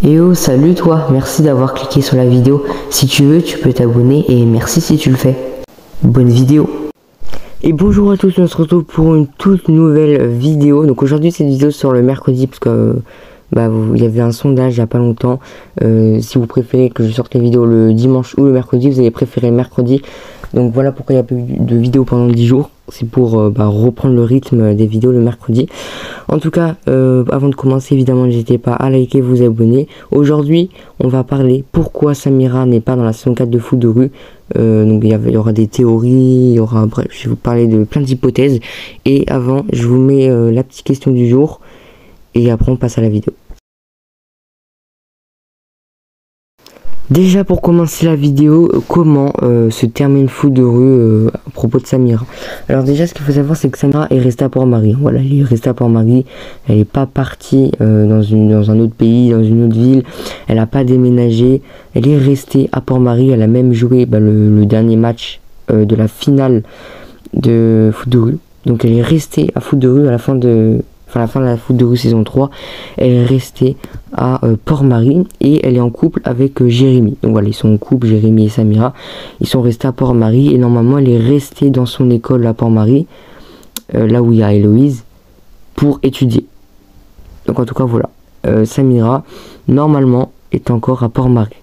Et oh, salut toi, merci d'avoir cliqué sur la vidéo. Si tu veux, tu peux t'abonner et merci si tu le fais. Bonne vidéo. Et bonjour à tous, on se retrouve pour une toute nouvelle vidéo. Donc aujourd'hui c'est une vidéo sur le mercredi parce que il y avait un sondage il n'y a pas longtemps. Si vous préférez que je sorte les vidéos le dimanche ou le mercredi, vous allez préférer le mercredi. Donc voilà pourquoi il n'y a pas eu de vidéo pendant 10 jours. C'est pour reprendre le rythme des vidéos le mercredi. En tout cas, avant de commencer, évidemment, n'hésitez pas à liker, vous abonner. Aujourd'hui, on va parler pourquoi Samira n'est pas dans la saison 4 de foot de rue. Donc il y aura des théories, bref, je vais vous parler de plein d'hypothèses. Et avant, je vous mets la petite question du jour. Et après, on passe à la vidéo. Déjà pour commencer la vidéo, comment se termine foot de rue à propos de Samira. Alors déjà ce qu'il faut savoir c'est que Samira est restée à Port-Marie. Voilà, elle est restée à Port-Marie, elle n'est pas partie dans un autre pays, dans une autre ville, elle n'a pas déménagé, elle est restée à Port-Marie, elle a même joué le dernier match de la finale de foot de rue. Donc elle est restée à foot de rue à la fin de la foot de rue saison 3, elle est restée à Port-Marie et elle est en couple avec Jérémy. Donc voilà, ils sont en couple, Jérémy et Samira. Ils sont restés à Port-Marie et normalement elle est restée dans son école à Port-Marie, là où il y a Héloïse, pour étudier. Donc en tout cas voilà, Samira normalement est encore à Port-Marie.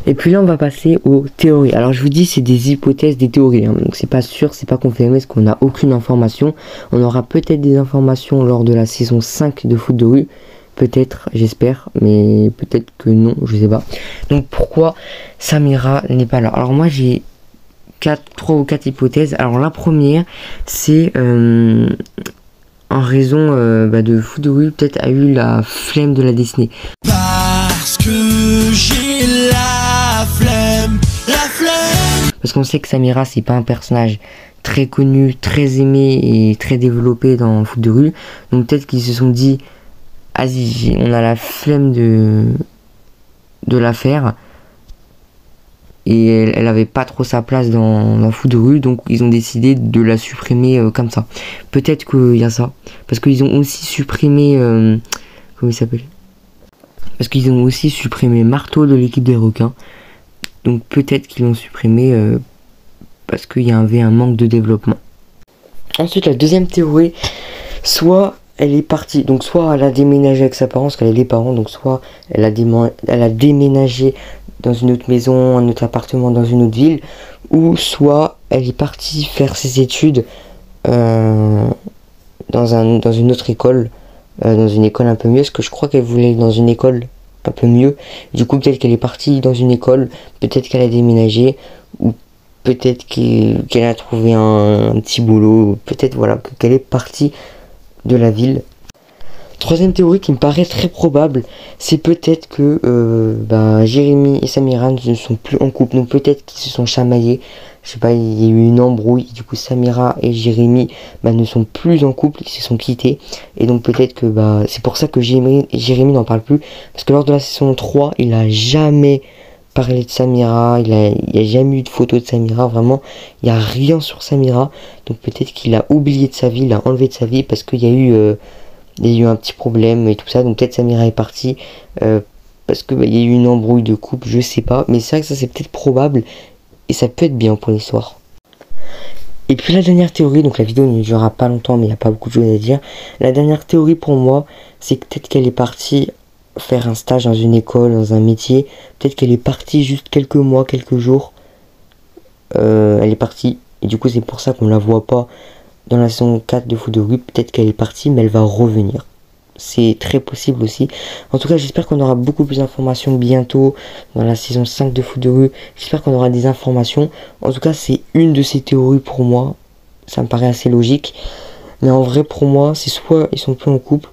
Et puis là on va passer aux théories. Alors je vous dis c'est des hypothèses, des théories, hein. Donc c'est pas sûr, c'est pas confirmé parce qu'on n'a aucune information. On aura peut-être des informations lors de la saison 5 de foot de rue. Peut-être, j'espère, mais peut-être que non, je sais pas. Donc pourquoi Samira n'est pas là? Alors moi j'ai 3 ou 4 hypothèses. Alors la première c'est en raison de foot de rue, peut-être a eu la flemme de la dessiner. Parce que j'ai la flemme. Parce qu'on sait que Samira c'est pas un personnage très connu, très aimé et très développé dans foot de rue. Donc peut-être qu'ils se sont dit, vas-y, on a la flemme de la faire. Et elle avait pas trop sa place dans foot de rue, donc ils ont décidé de la supprimer comme ça. Peut-être qu'il y a ça. Parce qu'ils ont aussi supprimé... comment il s'appelle? Parce qu'ils ont aussi supprimé Marteau de l'équipe des requins. Donc peut-être qu'ils l'ont supprimé parce qu'il y avait un manque de développement. Ensuite la deuxième théorie, soit elle est partie, donc soit elle a déménagé avec ses parents, parce qu'elle a des parents, donc soit elle a déménagé dans une autre maison, un autre appartement dans une autre ville, ou soit elle est partie faire ses études dans une autre école, dans une école un peu mieux, parce que je crois qu'elle voulait aller dans une école un peu mieux. Du coup peut-être qu'elle est partie dans une école, peut-être qu'elle a déménagé, ou peut-être qu'elle a trouvé un petit boulot, peut-être voilà qu'elle est partie de la ville. Troisième théorie qui me paraît très probable, c'est peut-être que Jérémy et Samira ne sont plus en couple, donc peut-être qu'ils se sont chamaillés, je sais pas, il y a eu une embrouille, du coup Samira et Jérémy ne sont plus en couple, ils se sont quittés, et donc peut-être que c'est pour ça que Jérémy n'en parle plus, parce que lors de la saison 3, il a jamais parlé de Samira, il y a jamais eu de photo de Samira, vraiment, il n'y a rien sur Samira, donc peut-être qu'il a oublié de sa vie, il a enlevé de sa vie, parce qu'il y a eu un petit problème et tout ça, donc peut-être Samira est partie parce que il y a eu une embrouille de couple, je sais pas, mais c'est vrai que ça c'est peut-être probable et ça peut être bien pour l'histoire. Et puis la dernière théorie, donc la vidéo ne durera pas longtemps mais il n'y a pas beaucoup de choses à dire. La dernière théorie pour moi, c'est que peut-être qu'elle est partie faire un stage dans une école, dans un métier, peut-être qu'elle est partie juste quelques mois, quelques jours, elle est partie et du coup c'est pour ça qu'on la voit pas dans la saison 4 de foot de rue. Peut-être qu'elle est partie mais elle va revenir, c'est très possible aussi. En tout cas j'espère qu'on aura beaucoup plus d'informations bientôt dans la saison 5 de foot de rue, j'espère qu'on aura des informations. En tout cas c'est une de ces théories pour moi, ça me paraît assez logique, mais en vrai pour moi c'est soit ils sont plus en couple,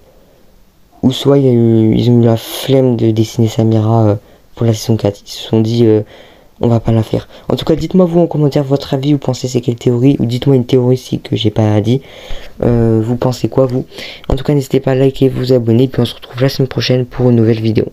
ou soit ils ont eu la flemme de dessiner Samira pour la saison 4, ils se sont dit on va pas la faire. En tout cas dites-moi vous en commentaire votre avis, vous pensez c'est quelle théorie, ou dites-moi une théorie ici que j'ai pas dit, vous pensez quoi vous. En tout cas n'hésitez pas à liker, vous abonner, puis on se retrouve la semaine prochaine pour une nouvelle vidéo.